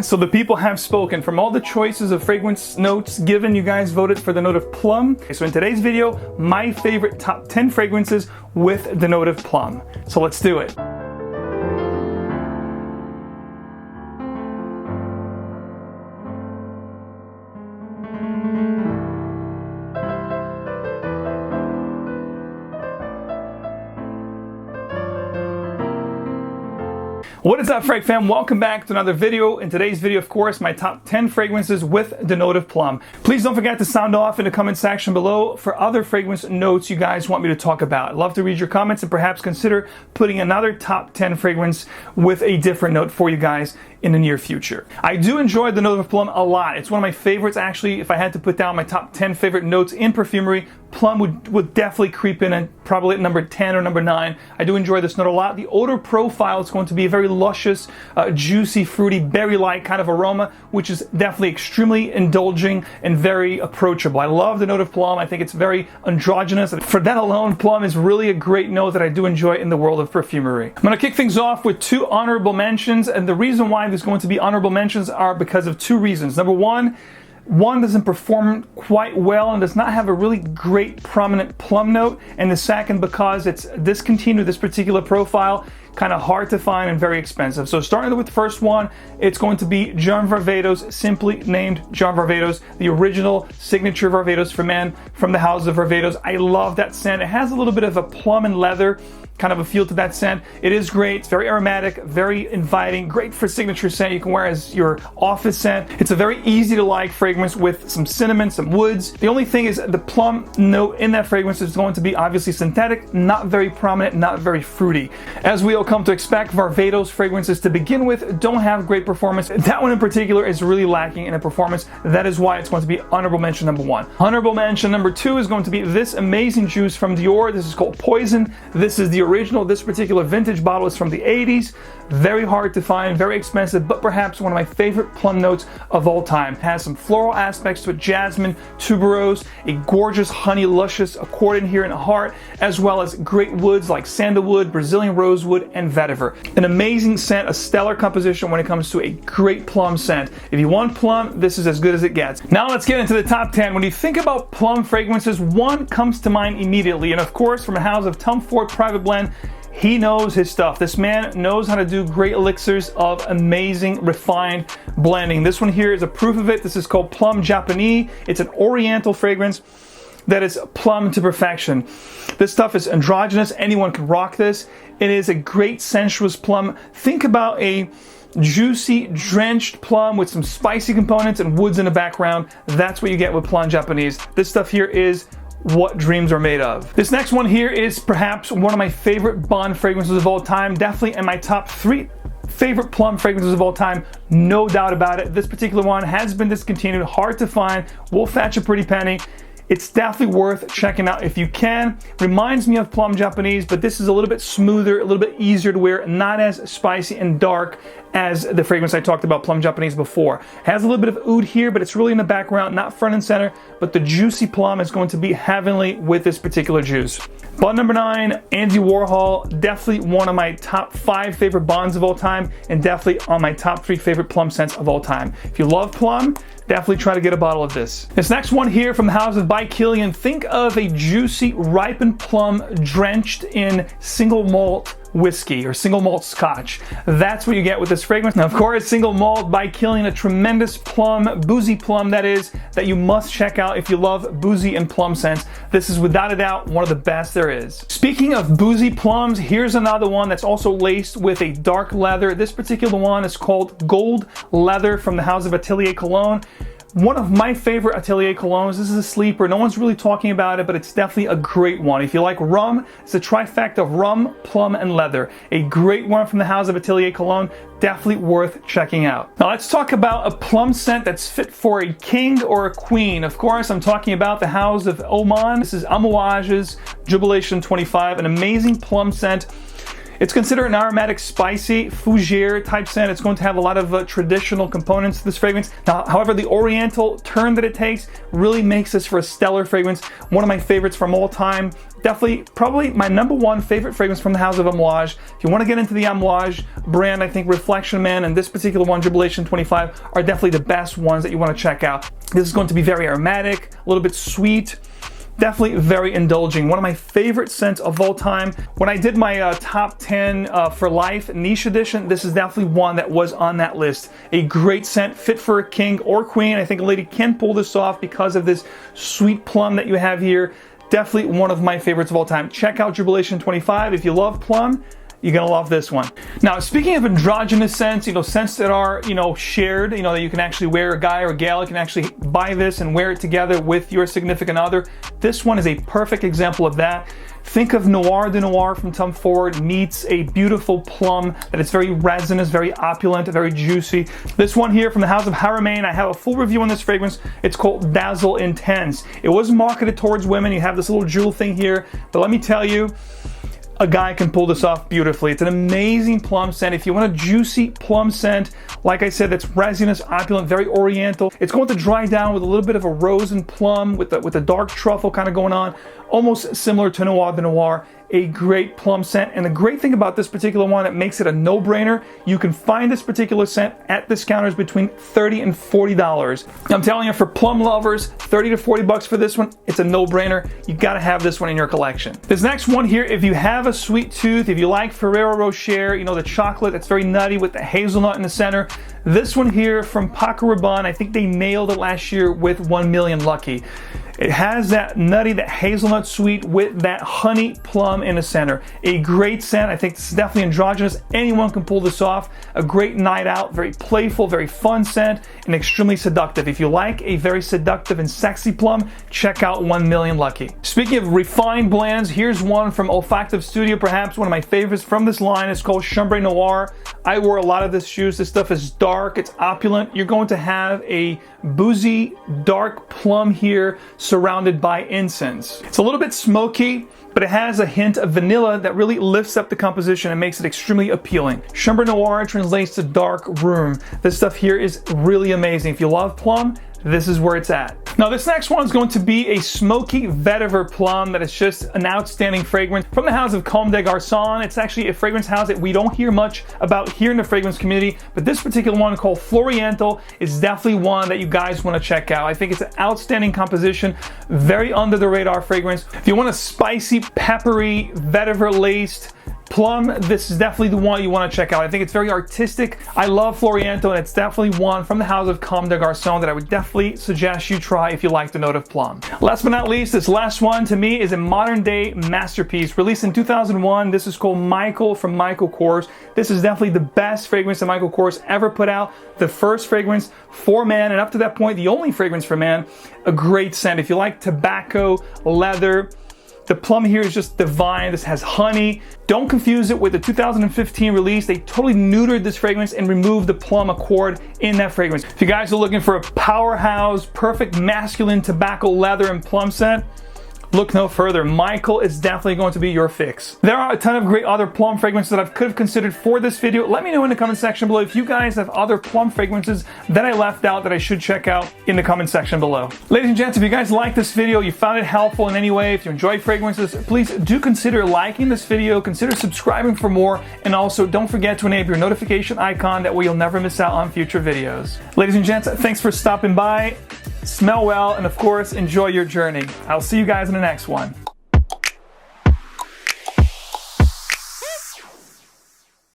So the people have spoken. From all the choices of fragrance notes given, you guys voted for the note of plum. So in today's video, my favorite top 10 fragrances with the note of plum. So let's do it. What is up, Frag fam? Welcome back to another video. In today's video, of course, my top 10 fragrances with the note of plum. Please don't forget to sound off in the comment section below for other fragrance notes you guys want me to talk about. I'd love to read your comments and perhaps consider putting another top 10 fragrance with a different note for you guys in the near future. I do enjoy the note of plum a lot. It's one of my favorites, actually. If I had to put down my top 10 favorite notes in perfumery, plum would definitely creep in and probably at number 10 or number 9. I do enjoy this note a lot. The odor profile is going to be a very luscious, juicy, fruity, berry-like kind of aroma, which is definitely extremely indulging and very approachable. I love the note of plum. I think it's very androgynous. For that alone, plum is really a great note that I do enjoy in the world of perfumery. I'm going to kick things off with 2 honorable mentions, and the reason why there's going to be honorable mentions are because of 2 reasons. Number one doesn't perform quite well and does not have a really great prominent plum note, and the second because it's discontinued, this particular profile, kind of hard to find and very expensive. So starting with the first one, it's going to be John Varvatos, simply named John Varvatos, the original signature Varvatos for men from the house of Varvatos. I love that scent. It has a little bit of a plum and leather kind of a feel to that scent. It is great. It's very aromatic, very inviting, great for signature scent you can wear as your office scent. It's a very easy to like fragrance with some cinnamon, some woods. The only thing is the plum note in that fragrance is going to be obviously synthetic, not very prominent, not very fruity. As we all come to expect, Varvatos fragrances to begin with don't have great performance. That one in particular is really lacking in a performance. That is why it's going to be honorable mention number 1. Honorable mention number 2 is going to be this amazing juice from Dior. This is called Poison. This is the original. This particular vintage bottle is from the 80s. Very hard to find, very expensive, but perhaps one of my favorite plum notes of all time. It has some floral aspects to it, jasmine, tuberose, a gorgeous honey luscious accordion here in the heart, as well as great woods like sandalwood, Brazilian rosewood, and vetiver. An amazing scent, a stellar composition when it comes to a great plum scent. If you want plum, this is as good as it gets. Now let's get into the top 10. When you think about plum fragrances, one comes to mind immediately, and of course from the house of Tom Ford Private Blend. He knows his stuff. This man knows how to do great elixirs of amazing, refined blending. This one here is a proof of it. This is called Plum Japonais. It's an oriental fragrance that is plum to perfection. This stuff is androgynous. Anyone can rock this. It is a great sensuous plum. Think about a juicy, drenched plum with some spicy components and woods in the background. That's what you get with Plum Japonais. This stuff here is what dreams are made of. This next one here is perhaps one of my favorite Bond fragrances of all time, definitely in my top 3 favorite plum fragrances of all time, no doubt about it. This particular one has been discontinued, hard to find, will fetch a pretty penny. It's definitely worth checking out if you can. Reminds me of Plum Japonais, but this is a little bit smoother, a little bit easier to wear, not as spicy and dark as the fragrance I talked about, Plum Japonais, before. Has a little bit of oud here, but it's really in the background, not front and center, but the juicy plum is going to be heavenly with this particular juice. Bond number 9, Andy Warhol, definitely one of my top 5 favorite bonds of all time, and definitely on my top 3 favorite plum scents of all time. If you love plum, definitely try to get a bottle of this. This next one here from the house of By Kilian, think of a juicy, ripened plum drenched in single malt whiskey or single malt scotch. That's what you get with this fragrance. Now, of course, single malt By Kilian, a tremendous plum, boozy plum that you must check out if you love boozy and plum scents. This is without a doubt one of the best there is. Speaking of boozy plums, here's another one that's also laced with a dark leather. This particular one is called Gold Leather from the house of Atelier Cologne. One of my favorite Atelier Colognes. This is a sleeper. No one's really talking about it, but it's definitely a great one. If you like rum, it's a trifecta of rum, plum, and leather. A great one from the house of Atelier Cologne. Definitely worth checking out. Now let's talk about a plum scent that's fit for a king or a queen. Of course, I'm talking about the house of Oman. This is AMOUAGE's Jubilation XXV, an amazing plum scent. It's considered an aromatic, spicy, fougere type scent. It's going to have a lot of traditional components to this fragrance. Now, however, the oriental turn that it takes really makes this for a stellar fragrance. One of my favorites from all time. Definitely, probably my #1 favorite fragrance from the house of Amouage. If you want to get into the Amouage brand, I think Reflection Man and this particular one, Jubilation 25, are definitely the best ones that you want to check out. This is going to be very aromatic, a little bit sweet, definitely very indulging. One of my favorite scents of all time. When I did my top 10 for life niche edition, this is definitely one that was on that list. A great scent, fit for a king or queen. I think a lady can pull this off because of this sweet plum that you have here. Definitely one of my favorites of all time. Check out Jubilation 25. If you love plum, you're gonna love this one. Now, speaking of androgynous scents, scents that are, shared, that you can actually wear, a guy or a gal can actually buy this and wear it together with your significant other. This one is a perfect example of that. Think of Noire de Noire from Tom Ford meets a beautiful plum that is very resinous, very opulent, very juicy. This one here from the house of Haramain, I have a full review on this fragrance. It's called Dazzle Intense. It was marketed towards women. You have this little jewel thing here, but let me tell you, a guy can pull this off beautifully. It's an amazing plum scent. If you want a juicy plum scent, like I said, that's resinous, opulent, very oriental. It's going to dry down with a little bit of a rose and plum with a dark truffle kind of going on, almost similar to Noire de Noire. A great plum scent. And the great thing about this particular one, it makes it a no-brainer. You can find this particular scent at discounters between $30 and $40. I'm telling you, for plum lovers, 30 to 40 bucks for this one, it's a no-brainer. You gotta have this one in your collection. This next one here, if you have a sweet tooth, if you like Ferrero Rocher, the chocolate that's very nutty with the hazelnut in the center, this one here from Paco Rabanne, I think they nailed it last year with 1 Million Lucky. It has that nutty, that hazelnut sweet with that honey plum in the center. A great scent. I think this is definitely androgynous. Anyone can pull this off. A great night out, very playful, very fun scent, and extremely seductive. If you like a very seductive and sexy plum, check out 1 Million Lucky. Speaking of refined blends, here's one from Olfactive Studio, perhaps one of my favorites from this line. It's called Chambré Noire. I wore a lot of this shoes. This stuff is dark, it's opulent. You're going to have a boozy, dark plum here surrounded by incense. It's a little bit smoky, but it has a hint of vanilla that really lifts up the composition and makes it extremely appealing. Chambre Noire translates to dark room. This stuff here is really amazing. If you love plum, this is where it's at. Now, this next one is going to be a smoky vetiver plum that is just an outstanding fragrance from the house of Comme des Garçons. It's actually a fragrance house that we don't hear much about here in the fragrance community, but this particular one called Floriental is definitely one that you guys want to check out. I think it's an outstanding composition, very under the radar fragrance. If you want a spicy, peppery, vetiver laced plum, this is definitely the one you want to check out. I think it's very artistic. I love Floriental, and it's definitely one from the house of Comme des Garçons that I would definitely suggest you try if you like the note of plum. Last but not least, this last one to me is a modern day masterpiece. Released in 2001, this is called Michael from Michael Kors. This is definitely the best fragrance that Michael Kors ever put out. The first fragrance for man, and up to that point, the only fragrance for man. A great scent. If you like tobacco, leather, the plum here is just divine. This has honey. Don't confuse it with the 2015 release. They totally neutered this fragrance and removed the plum accord in that fragrance. If you guys are looking for a powerhouse, perfect masculine tobacco, leather, and plum scent, look no further. Michael is definitely going to be your fix. There are a ton of great other plum fragrances that I could have considered for this video. Let me know in the comment section below if you guys have other plum fragrances that I left out that I should check out in the comment section below. Ladies and gents, if you guys like this video, you found it helpful in any way, if you enjoy fragrances, please do consider liking this video, consider subscribing for more, and also don't forget to enable your notification icon. That way you'll never miss out on future videos. Ladies and gents, thanks for stopping by. Smell well, and of course, enjoy your journey. I'll see you guys in the next one.